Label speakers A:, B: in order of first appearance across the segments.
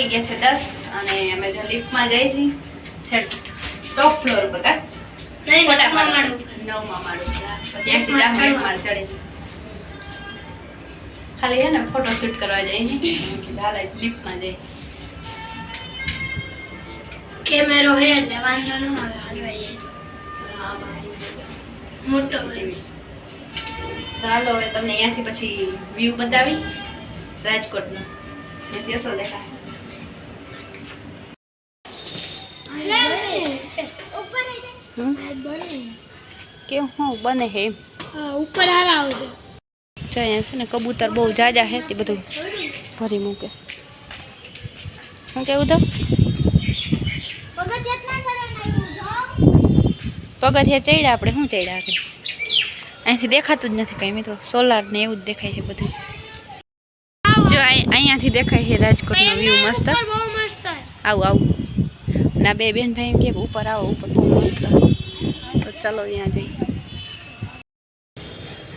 A: વાગી ગયા છે 10 અને અમે જો લિફ્ટમાં જઈ છીએ છેક ટોપ ફ્લોર પર કા નહીં નવમા માળ ઉપર ત્યાંથી જામ એક માળ ચડે ખાલી હે ને ફોટો શૂટ કરવા જઈએ ને કે હાલા લિફ્ટમાં જઈ કેમેરો હે એટલે વાંધો ન આવે હાલવા જાય હા ભાઈ મોટો ચાલો હવે તમને અહીંયાથી પછી વ્યૂ બતાવી રાજકોટનો ત્યાંથી અસલ દેખાય કેવું હું બને હે ઉપર હારા આવશે જો અહીંયા છે ને કબૂતર બહુ જાજા હે તે બધું ભરી મૂકે હું કેવું તો પગથિયા ચડ્યા આપણે શું ચડ્યા આગળ અહીંથી દેખાતું જ નથી કંઈ મિત્રો સોલાર ને એવું જ દેખાય છે બધું જો અહીંયાથી દેખાય છે રાજકોટનો વ્યૂ મસ્ત આવું આવું ના બે બેન ભાઈ એમ કે ઉપર આવો ઉપર બહુ મસ્ત તો ચાલો ત્યાં જઈએ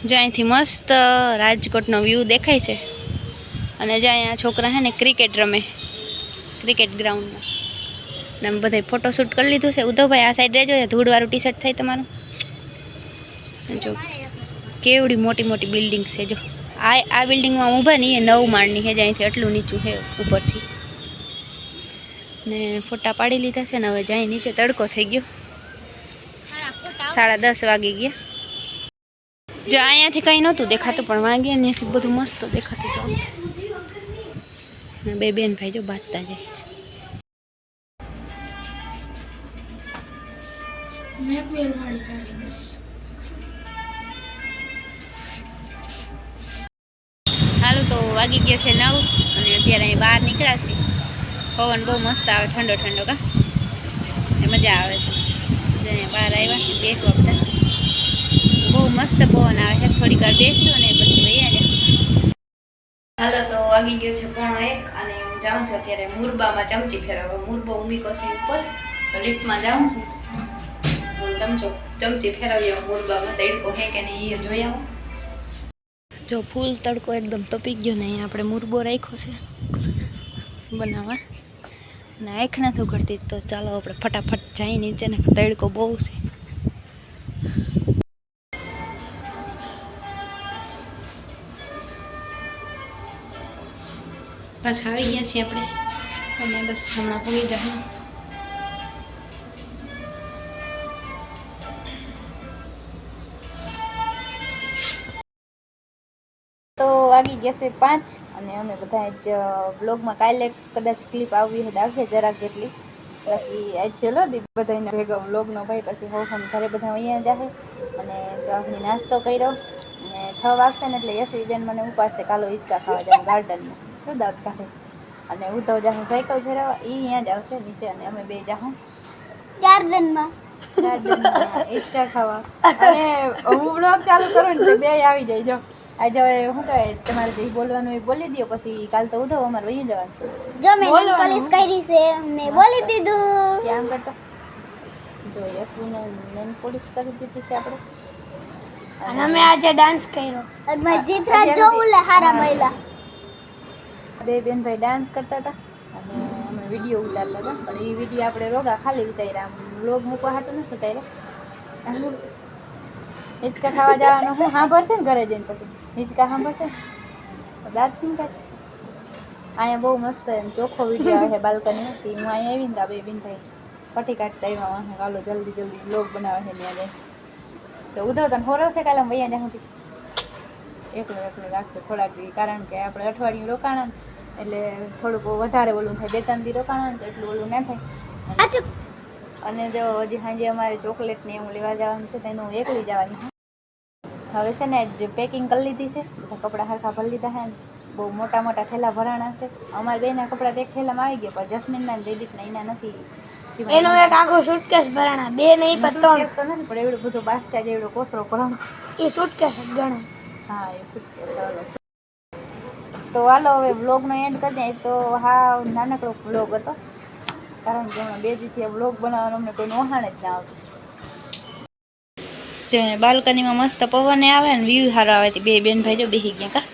A: જો અહીંથી મસ્ત રાજકોટનો વ્યૂ દેખાય છે અને જો અહીંયા છોકરા છે ને ક્રિકેટ રમે ક્રિકેટ ગ્રાઉન્ડમાં ને અમે બધાય ફોટોશૂટ કરી લીધું છે ઉધવભાઈ આ સાઈડ રહેજો ધૂળવાળું ટી શર્ટ થાય તમારું જો કેવડી મોટી મોટી બિલ્ડિંગ છે જો આ બિલ્ડિંગમાં ઊભા નહીં એ 9 માળની છે જ્યાંથી આટલું નીચું છે ઉપરથી ને ફોટા પાડી લીધા છે ને હવે જાય નીચે તડકો થઈ ગયો 10:30 વાગી ગયા જો અહીંયાથી કંઈ નહોતું દેખાતું પણ વાગ્યા ત્યાંથી બધું મસ્ત દેખાતું હતું ને બે બેન ભાઈ જો બાંધતા જાય હાલો તો વાગી ગયા છે 9 અને અત્યારે અહીં બહાર નીકળ્યા છે પવન બહુ મસ્ત આવે ઠંડો ઠંડો કા એ મજા આવે છે અહીંયા બહાર આવ્યા બેસવા બધા બહુ મસ્ત પવન આવે છે થોડીક વાર બેસજો અને પછી વૈયા જાય હાલો તો વાગી ગયો છે 1:30 અને હું જાઉં છું અત્યારે મુરબામાં ચમચી ફેરવવા મુરબો ઉમીકો છે ઉપર લિફ્ટમાં જાઉં છું ચમચી ફેરવી મુરબામાં તડકો હે કે નહીં એ જોઈ આવું જો ફૂલ તડકો એકદમ તપી ગયો ને અહીંયા આપણે મુરબો રાખ્યો છે બનાવવા અને આંખ નથી કરતી તો ચાલો આપણે ફટાફટ જઈ નીચે ને તડકો બહુ છે પાછા આવી ગયા છીએ આપણે અને બસ હમણાં પૂરી જાય તો વાગી ગયા છે 5 અને અમે બધા જ બ્લોગમાં કાલે કદાચ ક્લિપ આવી હોય આવશે જરાક જેટલી બાકી આજ ચલો બધાને ભેગા બ્લોગનો ભાઈ પછી હોમ ઘરે બધા અહીંયા જાય અને ચાની નાસ્તો કર્યો અને 6 વાગશે ને એટલે યશવીબેન મને ઉપાડશે કાલો હિંચકા ખાવા જાય ગાર્ડનમાં શું દાંત કાઢે અને ઉધવ જાહું સાયકલ ફેરવવા એ અહીંયા જ આવશે નીચે અને અમે બે જાહું ગાર્ડનમાં હિંચકા ખાવા અને હું બ્લોગ ચાલુ કરું ને બે આવી જાય જો આજે હવે શું કહેવાય તમારે જે બોલવાનું એ બોલી દો પછી કાલ તો ઉધવ અમારે વહી જવાનું છે જો મેં પોલીસ કરી છે મેં બોલી દીધું કેમ કરતો જો યશવીને મેન પોલીસ કરી દીધી છે આપણે અને અમે આજે ડાન્સ કર્યો અને મેં જીતરાજ જોઉં લે હારા મહિલા બે બેન ભાઈ ડાન્સ કરતા હતા અને અમે વિડીયો ઉતારતા હતા પણ એ વિડીયો આપણે રોગા ખાલી ઉતાર્યા વ્લોગ મૂકવા હાટું નથી ઉતાર્યા હિંચકા ખાવા જવાનું હું સાંભળશે ને ઘરે જઈને પછી હિંચકા સાંભળશે દાંત નહીં કાઢ અહીંયા બહુ મસ્ત ચોખ્ખો વિડીયો આવે છે બાલ્કની હું અહીંયા આવીને બે બેન ભાઈ પટી કાઢતા એમાં કાલો જલ્દી જલ્દી બ્લોગ બનાવે છે ત્યાં જાય તો ઉધવ તને હોરવશે કાલે વૈયા જ્યાં સુધી એકલો રાખશે થોડાક કારણ કે આપણે અઠવાડિયું રોકાણા એટલે થોડુંક વધારે ઓલું થાય 2-3 દી રોકાણા તો એટલું ઓલું ના થાય અને જો હજી સાંજે અમારે ચોકલેટ ને એવું લેવા જવાનું છે તેનું એકલી જવાની હવે છે ને જે પેકિંગ કરી લીધી છે બધા કપડાં હરખા ભરી લીધા છે બહુ મોટા મોટા થેલા ભરાણા છે અમારા બેના કપડાં એક થેલામાં આવી ગયા પણ જસ્મીનના જયદીપના એના નથી એનો એક આખો સુટકેસ ભરાણા બે નહીં પણ 3 તો નથી પણ એવડું બધું બાસ્કા જેવડો કોસરો ભરાણો એ સુટકેસ જ ગણે હા એ સુટકેસ તો હાલો હવે વ્લોગનો એન્ડ કરી દઈએ તો હા નાનકડો વ્લોગ હતો કારણ કે હમણાં 2 દિવસથી વ્લોગ બનાવવાનું અમને કોઈ નોહાણ જ ના આવતું જે બાલ્કનીમાં મસ્ત પવન આવે ને વ્યૂ સારો આવે બે બેન ભાઈ જો બેસી ગયા કા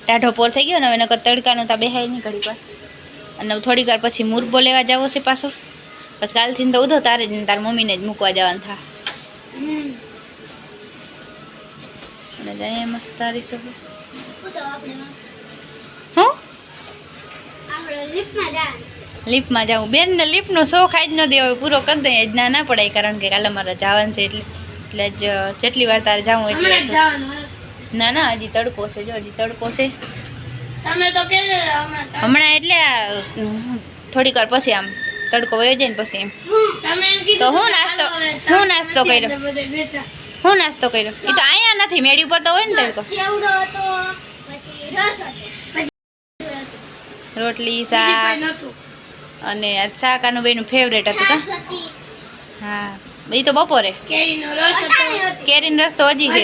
A: ટાઢો પોર થઈ ગયો ને હવે નકર તડકાનું તા બેહાય નહીં ઘડી પર અને થોડીક વાર પછી મુરબો લેવા જવો છે પાછો. બસ કાલથી તો ઉધો તારે જ તાર મમ્મીને જ મૂકવા જવાનું થા. અને જાય મસ્ત તારી છો હું લિફ્ટમાં જાઉં બેન ને લિફ્ટનો શોખ આજ ન દેવો પૂરો કરી દઈએ જ ના પડાય કારણ કે કાલે મારે જવાનું છે એટલે જ જેટલી વાર તારે જાઉં એટલી વાર ના હજી તડકો છે જો હજી તડકો છે હમણાં એટલે થોડીક વાર પછી આમ તડકો વયો જાય ને પછી એમ તો હું નાસ્તો કર્યો એ તો અહીંયા નથી મેળી ઉપર તો હોય ને તડકો રોટલી શાક અને શાક આનું બેનું ફેવરેટ હતું કા હા એ તો બપોરે કેરીનો રસ તો હજી છે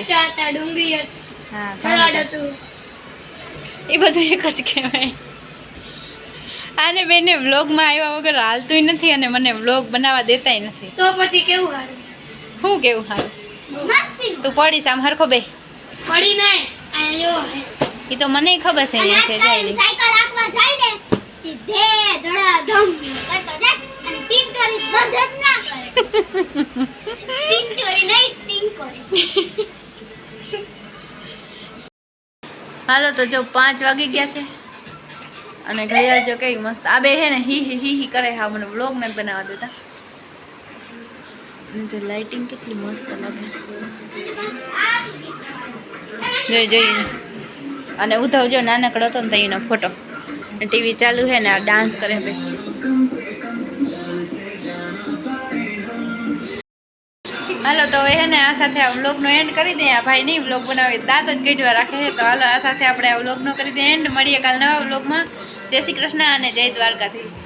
A: હા એ બધું એક જ કહેવાય. આને બેને વ્લોગમાં આવ્યા વગર હાલતું નથી અને મને વ્લોગ બનાવવા દેતાય નથી.
B: તો પછી કેવું હારું?
A: શું કેવું હારું? તું પડીશ આમ હરખો બે
B: પડી નહીં આ જો
A: એ તો મને ખબર છે અહીંયા છે જાય નહીં.
B: સાયકલ આખવા જાય ને તે ધે ધડા ધમ કરતો જાય અને ટીંટોરી બંધ જ ના કરે. ટીંટોરી નહીં ટીંકોરી.
A: હાલો તો જો 5 વાગી ગયા છે અને ઘડિયાળ જો કઈ મસ્ત આ બે હે ને હી કરે હા મને વ્લોગ નથી બનાવવા દેતા. અને જો લાઇટિંગ કેટલી મસ્ત લાગે જોઈ અને ઉધવ જો નાનકડો હતો ને તો એનો ફોટો ટીવી ચાલુ છે ને આ ડાન્સ કરે બે. હાલો તો હવે હે ને આ સાથે આ વ્લોગનો એન્ડ કરી દઈએ. આ ભાઈ નહીં વ્લોગ બનાવી દાંત જ કાઢવા રાખે છે તો હાલો આ સાથે આપણે આ વ્લોગનો કરી દઈએ એન્ડ. મળીએ કાલ નવા વ્લોગમાં. જય શ્રી કૃષ્ણ અને જય દ્વારકાધીશ.